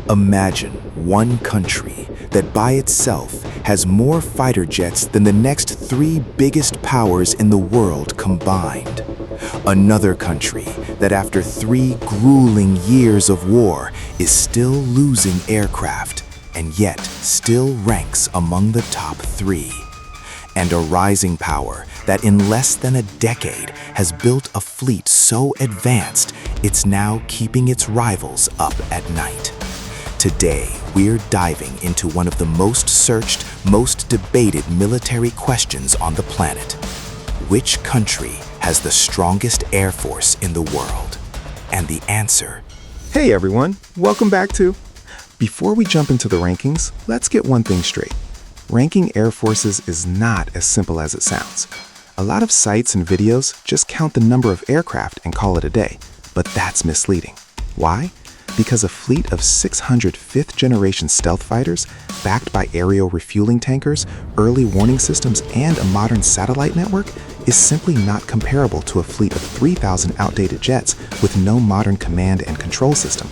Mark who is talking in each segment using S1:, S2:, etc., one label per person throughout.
S1: Imagine one country that by itself has more fighter jets than the next three biggest powers in the world combined. Another country that after 3 grueling years of war is still losing aircraft and yet still ranks among the top 3. And a rising power that in less than a decade has built a fleet so advanced it's now keeping its rivals up at night. Today, we're diving into one of the most searched, most debated military questions on the planet. Which country has the strongest air force in the world? And the answer...
S2: Hey everyone, welcome back to... Before we jump into the rankings, let's get one thing straight. Ranking air forces is not as simple as it sounds. A lot of sites and videos just count the number of aircraft and call it a day, but that's misleading. Why? Because a fleet of 600 fifth-generation stealth fighters, backed by aerial refueling tankers, early warning systems, and a modern satellite network, is simply not comparable to a fleet of 3,000 outdated jets with no modern command and control system.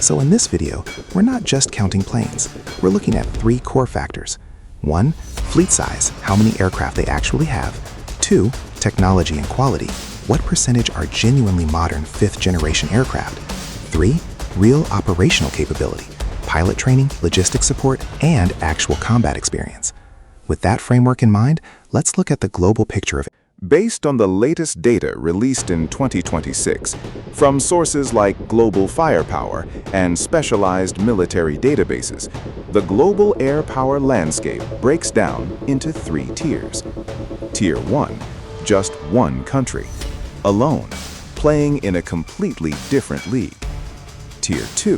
S2: So in this video, we're not just counting planes. We're looking at 3 core factors. 1. Fleet size, how many aircraft they actually have. 2. Technology and quality, what percentage are genuinely modern 5th-generation aircraft. 3. Real operational capability, pilot training, logistics support, and actual combat experience. With that framework in mind, let's look at the global picture of it.
S3: Based on the latest data released in 2026 from sources like Global Firepower and specialized military databases, the global air power landscape breaks down into 3 tiers. Tier 1, just one country, alone, playing in a completely different league. Tier 2,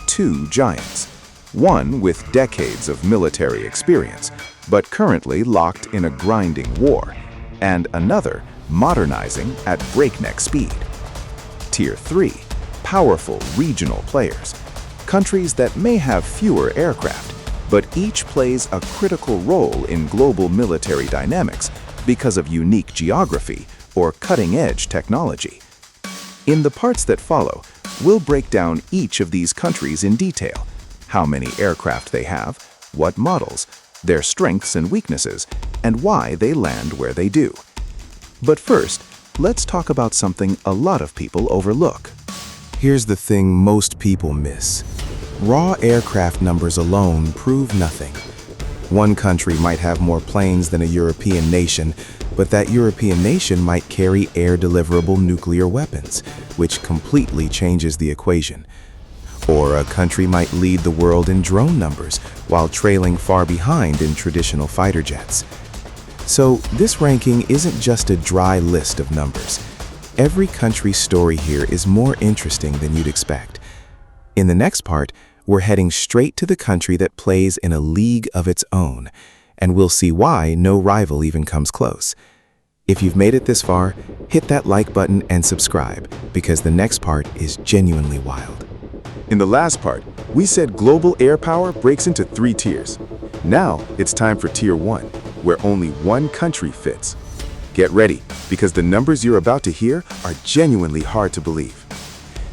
S3: 2 giants, one with decades of military experience, but currently locked in a grinding war, and another modernizing at breakneck speed. Tier 3, powerful regional players, countries that may have fewer aircraft, but each plays a critical role in global military dynamics because of unique geography or cutting-edge technology. In the parts that follow, we'll break down each of these countries in detail, how many aircraft they have, what models, their strengths and weaknesses, and why they land where they do. But first, let's talk about something a lot of people overlook.
S1: Here's the thing most people miss. Raw aircraft numbers alone prove nothing. One country might have more planes than a European nation, but that European nation might carry air-deliverable nuclear weapons, which completely changes the equation. Or a country might lead the world in drone numbers, while trailing far behind in traditional fighter jets. So this ranking isn't just a dry list of numbers. Every country's story here is more interesting than you'd expect. In the next part, we're heading straight to the country that plays in a league of its own, and we'll see why no rival even comes close. If you've made it this far, hit that like button and subscribe, because the next part is genuinely wild.
S3: In the last part, we said global air power breaks into 3 tiers. Now it's time for Tier 1, where only one country fits. Get ready, because the numbers you're about to hear are genuinely hard to believe.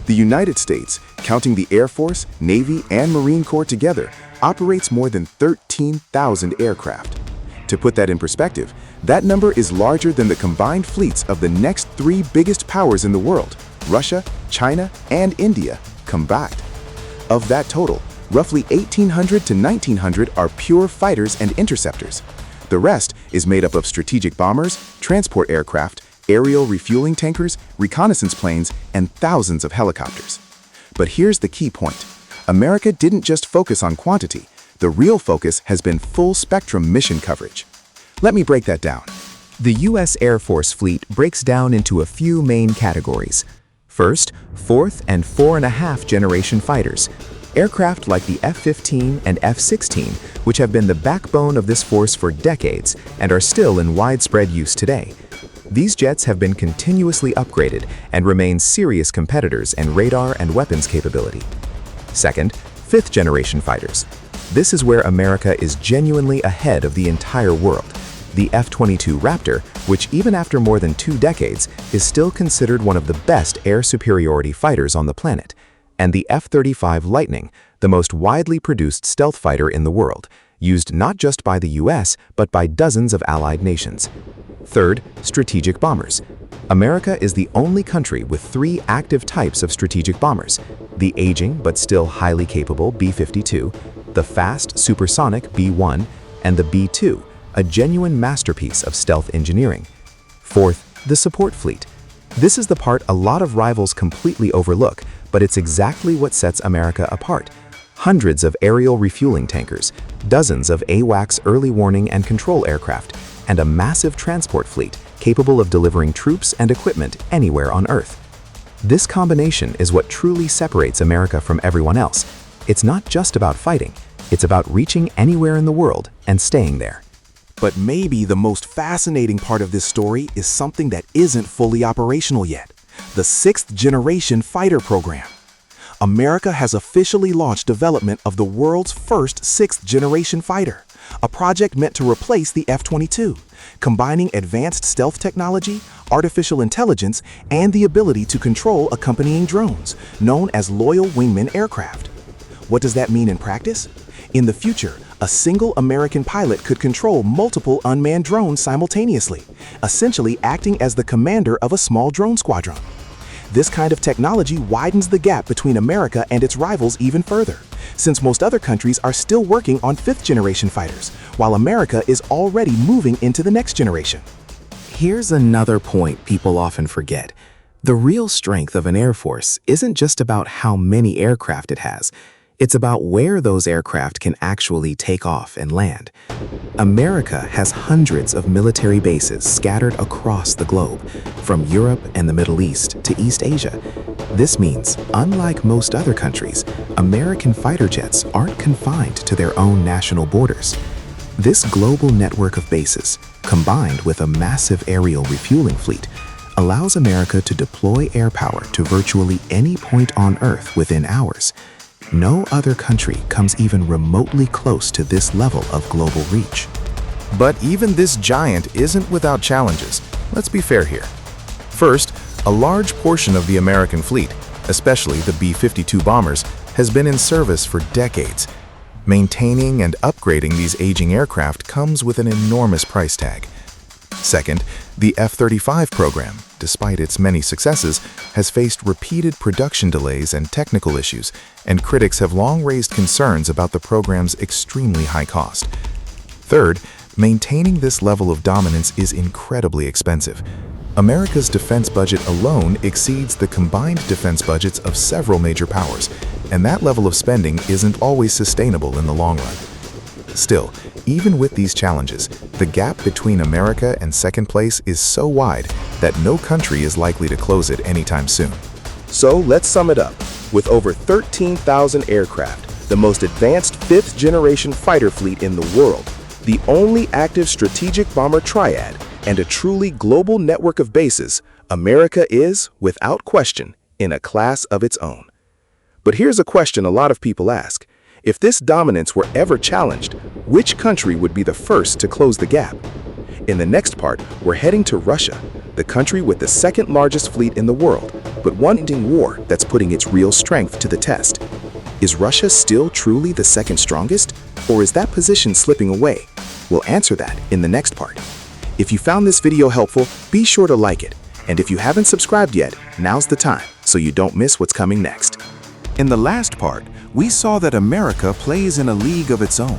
S3: The United States, counting the Air Force, Navy, and Marine Corps together, operates more than 13,000 aircraft. To put that in perspective, that number is larger than the combined fleets of the next 3 biggest powers in the world, Russia, China, and India, combined. Of that total, roughly 1,800 to 1,900 are pure fighters and interceptors. The rest is made up of strategic bombers, transport aircraft, aerial refueling tankers, reconnaissance planes, and thousands of helicopters. But here's the key point. America didn't just focus on quantity. The real focus has been full-spectrum mission coverage. Let me break that down.
S4: The U.S. Air Force fleet breaks down into a few main categories. First, 4th and 4.5 generation fighters, aircraft like the F-15 and F-16, which have been the backbone of this force for decades and are still in widespread use today. These jets have been continuously upgraded and remain serious competitors in radar and weapons capability. Second, 5th generation fighters. This is where America is genuinely ahead of the entire world. The F-22 Raptor, which even after more than 2 decades, is still considered one of the best air superiority fighters on the planet. and the F-35 Lightning, the most widely produced stealth fighter in the world, used not just by the US, but by dozens of allied nations. Third, strategic bombers. America is the only country with 3 active types of strategic bombers: the aging but still highly capable B-52, the fast supersonic B-1, and the B-2, a genuine masterpiece of stealth engineering. Fourth, the support fleet. This is the part a lot of rivals completely overlook, but it's exactly what sets America apart. Hundreds of aerial refueling tankers, dozens of AWACS early warning and control aircraft, and a massive transport fleet capable of delivering troops and equipment anywhere on Earth. This combination is what truly separates America from everyone else. It's not just about fighting, it's about reaching anywhere in the world and staying there.
S1: But maybe the most fascinating part of this story is something that isn't fully operational yet: the 6th generation fighter program. America has officially launched development of the world's first 6th generation fighter, a project meant to replace the F-22, combining advanced stealth technology, artificial intelligence, and the ability to control accompanying drones, known as loyal wingman aircraft. What does that mean in practice? In the future, a single American pilot could control multiple unmanned drones simultaneously, essentially acting as the commander of a small drone squadron. This kind of technology widens the gap between America and its rivals even further, since most other countries are still working on 5th generation fighters, while America is already moving into the next generation.
S2: Here's another point people often forget. The real strength of an Air Force isn't just about how many aircraft it has. It's about where those aircraft can actually take off and land. America has hundreds of military bases scattered across the globe, from Europe and the Middle East to East Asia. This means, unlike most other countries, American fighter jets aren't confined to their own national borders. This global network of bases, combined with a massive aerial refueling fleet, allows America to deploy air power to virtually any point on Earth within hours. No other country comes even remotely close to this level of global reach.
S3: But even this giant isn't without challenges. Let's be fair here. First, a large portion of the American fleet, especially the B-52 bombers, has been in service for decades. Maintaining and upgrading these aging aircraft comes with an enormous price tag. Second, the F-35 program, despite its many successes, has faced repeated production delays and technical issues, and critics have long raised concerns about the program's extremely high cost. Third, maintaining this level of dominance is incredibly expensive. America's defense budget alone exceeds the combined defense budgets of several major powers, and that level of spending isn't always sustainable in the long run. Still, even with these challenges, the gap between America and second place is so wide that no country is likely to close it anytime soon.
S1: So let's sum it up. With over 13,000 aircraft, the most advanced 5th generation fighter fleet in the world, the only active strategic bomber triad, and a truly global network of bases, America is, without question, in a class of its own. But here's a question a lot of people ask. If this dominance were ever challenged, which country would be the first to close the gap? In the next part, we're heading to Russia, the country with the second largest fleet in the world, but one ending war that's putting its real strength to the test. Is Russia still truly the second strongest, or is that position slipping away? We'll answer that in the next part. If you found this video helpful, be sure to like it. And if you haven't subscribed yet, now's the time, so you don't miss what's coming next. In the last part, we saw that America plays in a league of its own.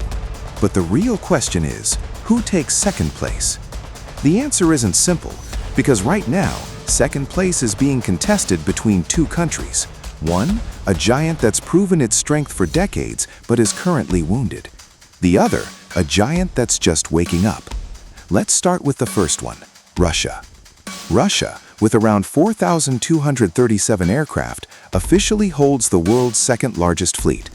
S1: But the real question is, who takes second place? The answer isn't simple, because right now, second place is being contested between 2 countries. One, a giant that's proven its strength for decades but is currently wounded. The other, a giant that's just waking up. Let's start with the first one, Russia. Russia, with around 4,237 aircraft, officially holds the world's second largest fleet.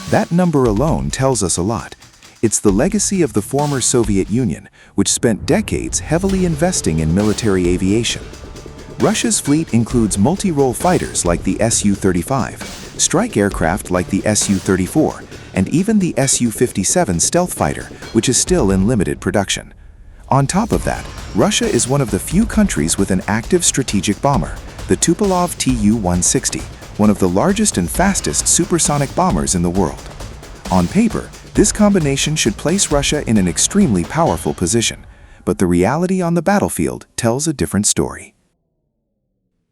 S1: That number alone tells us a lot. It's the legacy of the former Soviet Union, which spent decades heavily investing in military aviation. Russia's fleet includes multi-role fighters like the Su-35, strike aircraft like the Su-34, and even the Su-57 stealth fighter, which is still in limited production. On top of that, Russia is one of the few countries with an active strategic bomber, the Tupolev Tu-160,
S2: one of the largest and fastest supersonic bombers in the world. On paper, this combination should place Russia in an extremely powerful position, but the reality on the battlefield tells a different story.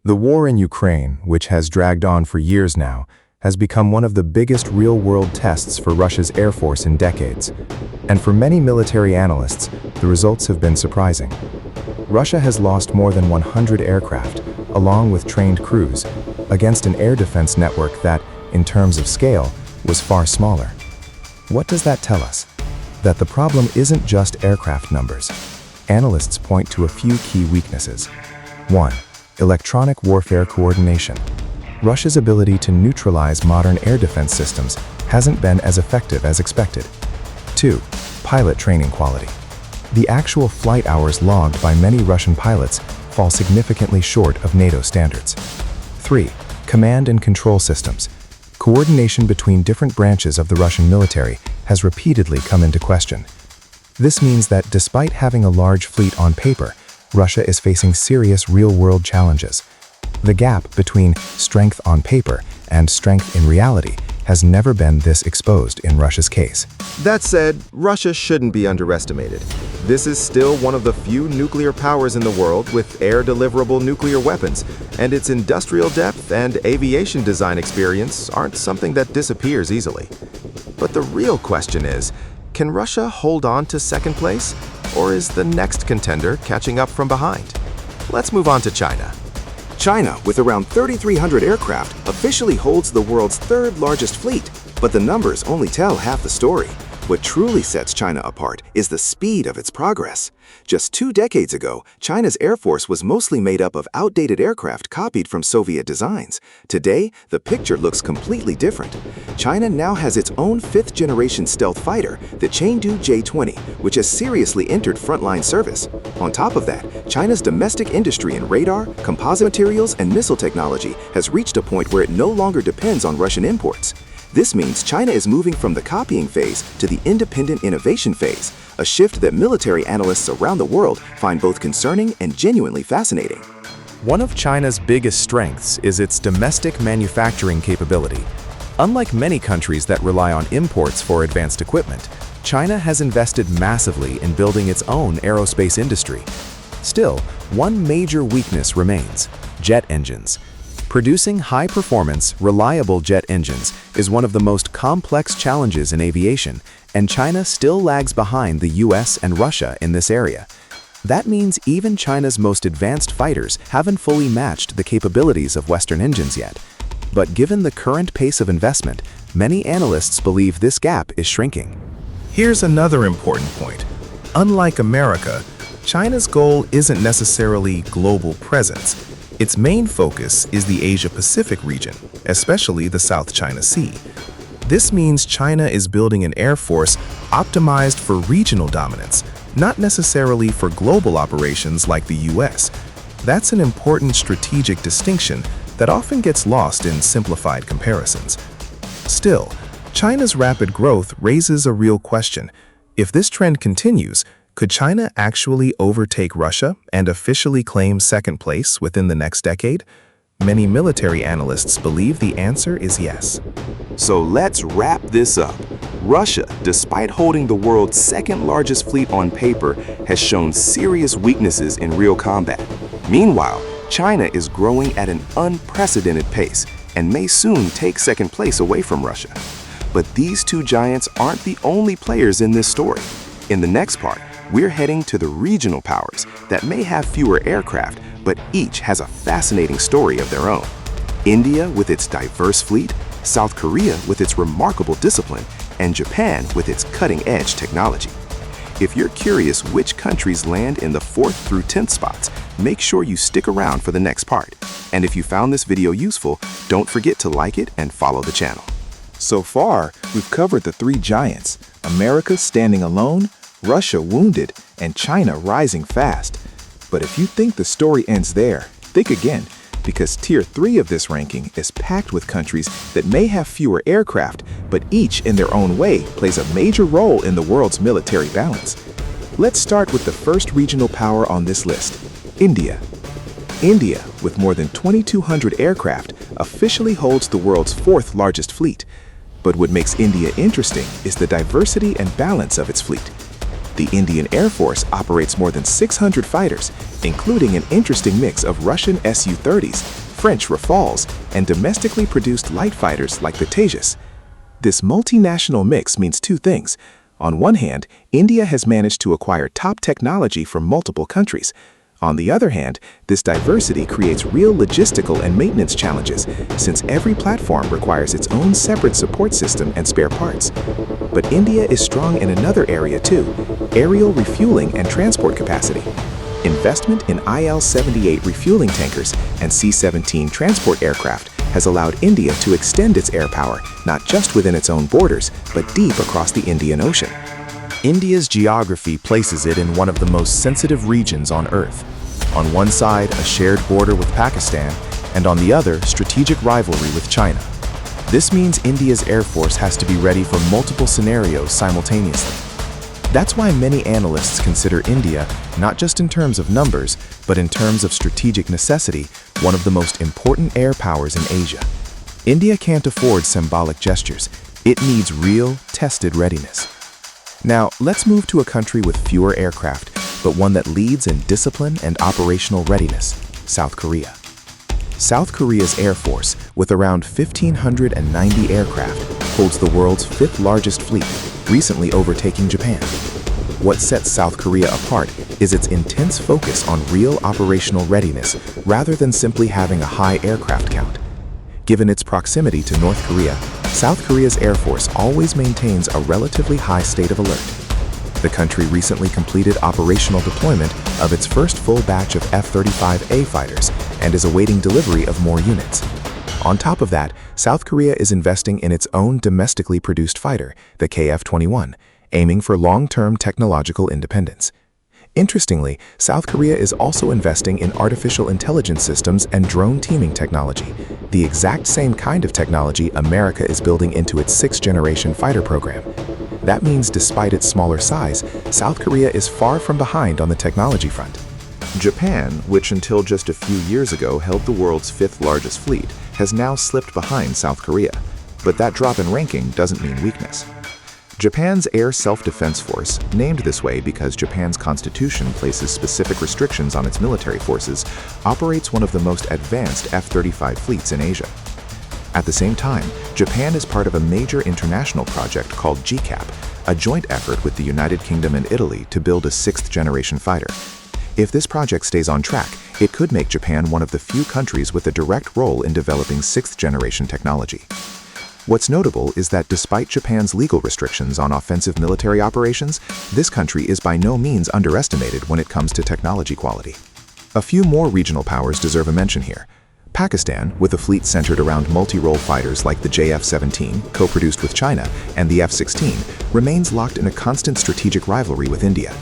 S1: The war in Ukraine, which has dragged on for years now, has become one of the biggest real-world tests for Russia's Air Force in decades. And for many military analysts, the results have been surprising. Russia has lost more than 100 aircraft, along with trained crews, against an air defense network that, in terms of scale, was far smaller. What does that tell us? That the problem isn't just aircraft numbers. Analysts point to a few key weaknesses. 1. Electronic warfare coordination. Russia's ability to neutralize modern air defense systems hasn't been as effective as expected. 2. Pilot training quality. The actual flight hours logged by many Russian pilots fall significantly short of NATO standards. 3. Command and control systems. Coordination between different branches of the Russian military has repeatedly come into question. This means that despite having a large fleet on paper, Russia is facing serious real-world challenges. The gap between strength on paper and strength in reality has never been this exposed in Russia's case.
S3: That said, Russia shouldn't be underestimated. This is still one of the few nuclear powers in the world with air-deliverable nuclear weapons, and its industrial depth and aviation design experience aren't something that disappears easily. But the real question is, can Russia hold on to second place, or is the next contender catching up from behind? Let's move on to China.
S2: China, with around 3,300 aircraft, officially holds the world's third largest fleet, but the numbers only tell half the story. What truly sets China apart is the speed of its progress. Just 2 decades ago, China's Air Force was mostly made up of outdated aircraft copied from Soviet designs. Today, the picture looks completely different. China now has its own 5th-generation stealth fighter, the Chengdu J-20, which has seriously entered frontline service. On top of that, China's domestic industry in radar, composite materials, and missile technology has reached a point where it no longer depends on Russian imports. This means China is moving from the copying phase to the independent innovation phase, a shift that military analysts around the world find both concerning and genuinely fascinating.
S1: One of China's biggest strengths is its domestic manufacturing capability. Unlike many countries that rely on imports for advanced equipment, China has invested massively in building its own aerospace industry. Still, one major weakness remains: jet engines. Producing high-performance, reliable jet engines is one of the most complex challenges in aviation, and China still lags behind the US and Russia in this area. That means even China's most advanced fighters haven't fully matched the capabilities of Western engines yet. But given the current pace of investment, many analysts believe this gap is shrinking.
S2: Here's another important point. Unlike America, China's goal isn't necessarily global presence. Its main focus is the Asia-Pacific region, especially the South China Sea. This means China is building an air force optimized for regional dominance, not necessarily for global operations like the US. That's an important strategic distinction that often gets lost in simplified comparisons. Still, China's rapid growth raises a real question. If this trend continues, could China actually overtake Russia and officially claim second place within the next decade? Many military analysts believe the answer is yes.
S3: So let's wrap this up. Russia, despite holding the world's second largest fleet on paper, has shown serious weaknesses in real combat. Meanwhile, China is growing at an unprecedented pace and may soon take second place away from Russia. But these two giants aren't the only players in this story. In the next part, we're heading to the regional powers that may have fewer aircraft, but each has a fascinating story of their own. India with its diverse fleet, South Korea with its remarkable discipline, and Japan with its cutting-edge technology. If you're curious which countries land in the 4th through 10th spots, make sure you stick around for the next part. And if you found this video useful, don't forget to like it and follow the channel.
S2: So far, we've covered the 3 giants: America standing alone, Russia wounded, and China rising fast. But if you think the story ends there, think again, because Tier 3 of this ranking is packed with countries that may have fewer aircraft, but each in their own way plays a major role in the world's military balance. Let's start with the first regional power on this list, India. India, with more than 2,200 aircraft, officially holds the world's fourth largest fleet. But what makes India interesting is the diversity and balance of its fleet. The Indian Air Force operates more than 600 fighters, including an interesting mix of Russian Su-30s, French Rafales, and domestically produced light fighters like the Tejas. This multinational mix means two things. On one hand, India has managed to acquire top technology from multiple countries. On the other hand, this diversity creates real logistical and maintenance challenges, since every platform requires its own separate support system and spare parts. But India is strong in another area too: aerial refueling and transport capacity. Investment in IL-78 refueling tankers and C-17 transport aircraft has allowed India to extend its air power not just within its own borders, but deep across the Indian Ocean.
S1: India's geography places it in one of the most sensitive regions on Earth. On one side, a shared border with Pakistan, and on the other, strategic rivalry with China. This means India's Air Force has to be ready for multiple scenarios simultaneously. That's why many analysts consider India, not just in terms of numbers, but in terms of strategic necessity, one of the most important air powers in Asia. India can't afford symbolic gestures. It needs real, tested readiness. Now, let's move to a country with fewer aircraft, but one that leads in discipline and operational readiness: South Korea. South Korea's Air Force, with around 1,590 aircraft, holds the world's fifth largest fleet, recently overtaking Japan. What sets South Korea apart is its intense focus on real operational readiness rather than simply having a high aircraft count. Given its proximity to North Korea, South Korea's Air Force always maintains a relatively high state of alert. The country recently completed operational deployment of its first full batch of F-35A fighters and is awaiting delivery of more units. On top of that, South Korea is investing in its own domestically produced fighter, the KF-21, aiming for long-term technological independence. Interestingly, South Korea is also investing in artificial intelligence systems and drone teaming technology, the exact same kind of technology America is building into its sixth-generation fighter program. That means despite its smaller size, South Korea is far from behind on the technology front.
S3: Japan, which until just a few years ago held the world's fifth largest fleet, has now slipped behind South Korea. But that drop in ranking doesn't mean weakness. Japan's Air Self-Defense Force, named this way because Japan's constitution places specific restrictions on its military forces, operates one of the most advanced F-35 fleets in Asia. At the same time, Japan is part of a major international project called GCAP, a joint effort with the United Kingdom and Italy to build a sixth-generation fighter. If this project stays on track, it could make Japan one of the few countries with a direct role in developing sixth-generation technology. What's notable is that despite Japan's legal restrictions on offensive military operations, this country is by no means underestimated when it comes to technology quality. A few more regional powers deserve a mention here. Pakistan, with a fleet centered around multi-role fighters like the JF-17, co-produced with China, and the F-16, remains locked in a constant strategic rivalry with India.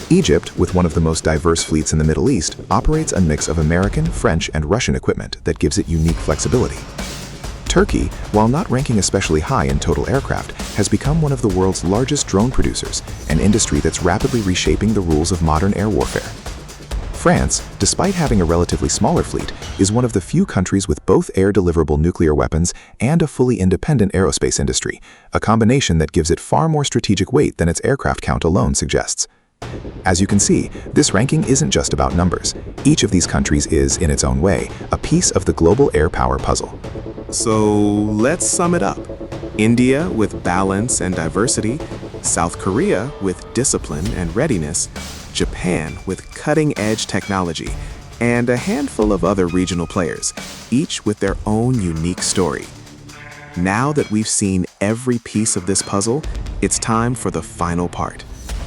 S3: Egypt, with one of the most diverse fleets in the Middle East, operates a mix of American, French, and Russian equipment that gives it unique flexibility. Turkey, while not ranking especially high in total aircraft, has become one of the world's largest drone producers, an industry that's rapidly reshaping the rules of modern air warfare. France, despite having a relatively smaller fleet, is one of the few countries with both air-deliverable nuclear weapons and a fully independent aerospace industry, a combination that gives it far more strategic weight than its aircraft count alone suggests. As you can see, this ranking isn't just about numbers. Each of these countries is, in its own way, a piece of the global air power puzzle.
S2: So let's sum it up. India with balance and diversity, South Korea with discipline and readiness, Japan with cutting-edge technology, and a handful of other regional players, each with their own unique story. Now that we've seen every piece of this puzzle, it's time for the final part.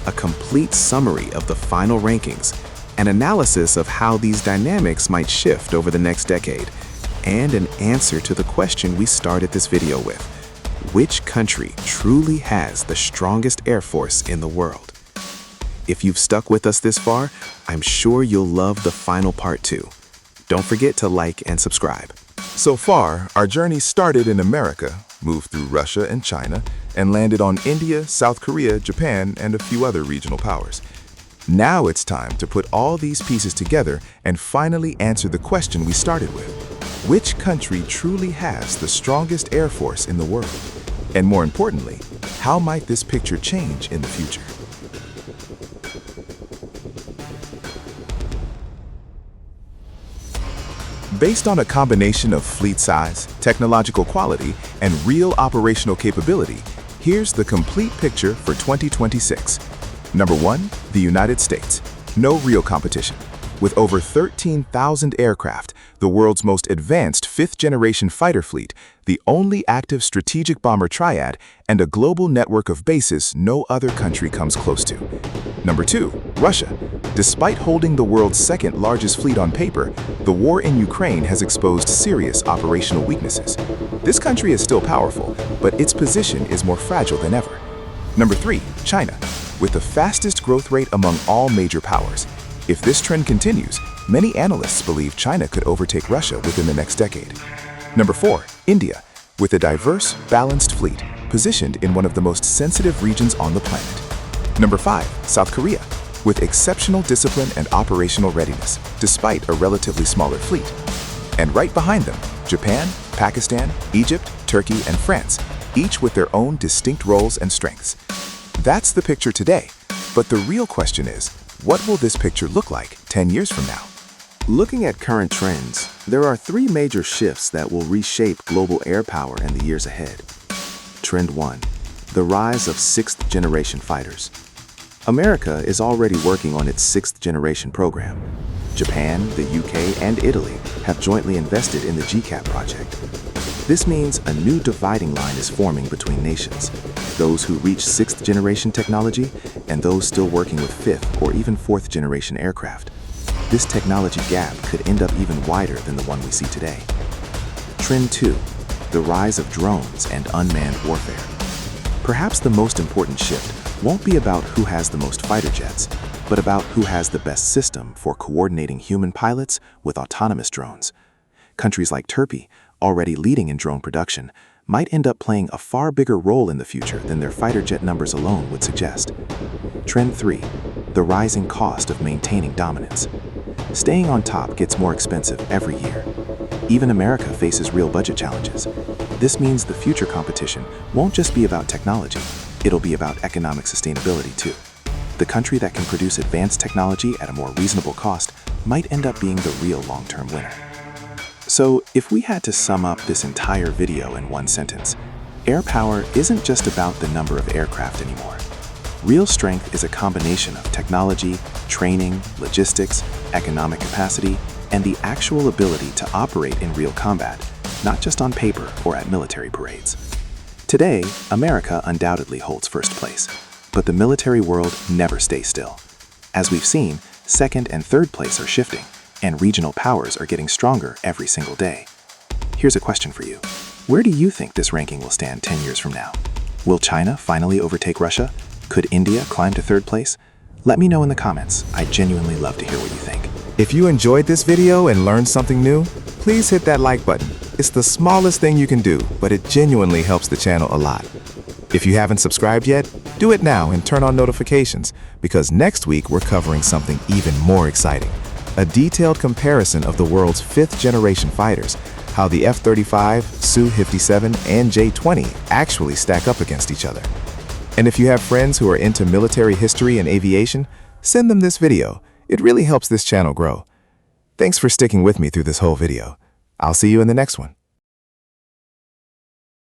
S2: A complete summary of the final rankings, an analysis of how these dynamics might shift over the next decade, and an answer to the question we started this video with. Which country truly has the strongest air force in the world? If you've stuck with us this far, I'm sure you'll love the final part too. Don't forget to like and subscribe.
S3: So far, our journey started in America, moved through Russia and China, and landed on India, South Korea, Japan, and a few other regional powers. Now it's time to put all these pieces together and finally answer the question we started with. Which country truly has the strongest air force in the world? And more importantly, how might this picture change in the future? Based on a combination of fleet size, technological quality, and real operational capability, here's the complete picture for 2026. Number 1, the United States. No real competition. With over 13,000 aircraft, the world's most advanced fifth-generation fighter fleet, the only active strategic bomber triad, and a global network of bases no other country comes close to. Number 2, Russia. Despite holding the world's second-largest fleet on paper, the war in Ukraine has exposed serious operational weaknesses. This country is still powerful, but its position is more fragile than ever. Number 3, China. With the fastest growth rate among all major powers. If this trend continues, many analysts believe China could overtake Russia within the next decade. Number 4, India. With a diverse, balanced fleet, positioned in one of the most sensitive regions on the planet. Number 5, South Korea. With exceptional discipline and operational readiness, despite a relatively smaller fleet. And right behind them, Japan, Pakistan, Egypt, Turkey, and France, each with their own distinct roles and strengths. That's the picture today, but the real question is, what will this picture look like 10 years from now?
S2: Looking at current trends, there are 3 major shifts that will reshape global air power in the years ahead. Trend 1. The rise of 6th-generation fighters. America is already working on its 6th-generation program. Japan, the UK, and Italy have jointly invested in the GCAP project. This means a new dividing line is forming between nations, those who reach 6th-generation technology and those still working with 5th or even 4th-generation aircraft. This technology gap could end up even wider than the one we see today. Trend 2. The rise of drones and unmanned warfare. Perhaps the most important shift won't be about who has the most fighter jets, but about who has the best system for coordinating human pilots with autonomous drones. Countries like Turkey, already leading in drone production, might end up playing a far bigger role in the future than their fighter jet numbers alone would suggest. Trend 3. The rising cost of maintaining dominance. Staying on top gets more expensive every year. Even America faces real budget challenges. This means the future competition won't just be about technology, it'll be about economic sustainability too. The country that can produce advanced technology at a more reasonable cost might end up being the real long-term winner. So, if we had to sum up this entire video in one sentence, air power isn't just about the number of aircraft anymore. Real strength is a combination of technology, training, logistics, economic capacity, and the actual ability to operate in real combat, not just on paper or at military parades. Today, America undoubtedly holds first place, but the military world never stays still. As we've seen, second and third place are shifting, and regional powers are getting stronger every single day. Here's a question for you. Where do you think this ranking will stand 10 years from now? Will China finally overtake Russia? Could India climb to third place? Let me know in the comments. I'd genuinely love to hear what you think.
S3: If you enjoyed this video and learned something new, please hit that like button. It's the smallest thing you can do, but it genuinely helps the channel a lot. If you haven't subscribed yet, do it now and turn on notifications, because next week we're covering something even more exciting. A detailed comparison of the world's 5th-generation fighters, how the F-35, Su-57, and J-20 actually stack up against each other. And if you have friends who are into military history and aviation, send them this video. It really helps this channel grow. Thanks for sticking with me through this whole video. I'll see you in the next one.